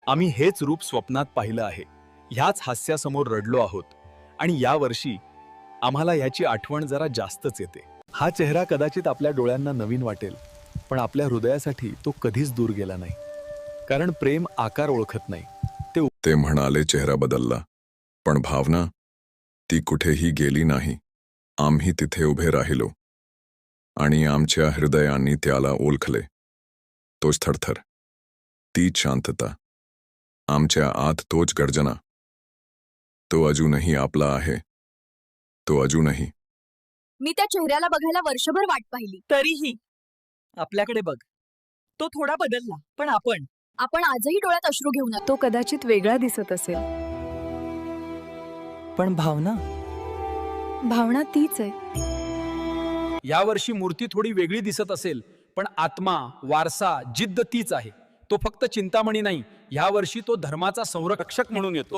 आम्ही हेच रूप स्वप्नात पाहिलं आहे, ह्याच हास्यासमोर रडलो आहोत आणि यावर्षी आम्हाला याची आठवण जरा जास्तच येते. हा चेहरा कदाचित आपल्या डोळ्यांना नवीन वाटेल, पण आपल्या हृदयासाठी तो कधीच दूर गेला नाही. कारण प्रेम आकार ओळखत नाही, ते म्हणाले चेहरा बदलला, पण भावना ती कुठेही गेली नाही. आम्ही तिथे उभे राहिलो आणि आमच्या हृदयांनी त्याला ओळखले. तोच थरथर, तीच शांतता, आमच्या आत तोच गर्जना. तो अजूनही आपला आहे. तो अजूनही. मी त्या चेहऱ्याला बघायला वर्षभर वाट पाहिली. तरीही आपल्याकडे बघ, तो थोडा बदलला, पण आपण आजही डोळ्यात अश्रू घेऊन तो कदाचित वेगळा दिसत असेल, पण भावना भावना तीच आहे. यावर्षी मूर्ती थोडी वेगळी दिसत असेल, पण आत्मा, वारसा, जिद्द तीच आहे. तो फक्त चिंतामणी नाही, यावर्षी तो धर्माचा संरक्षक म्हणून येतो.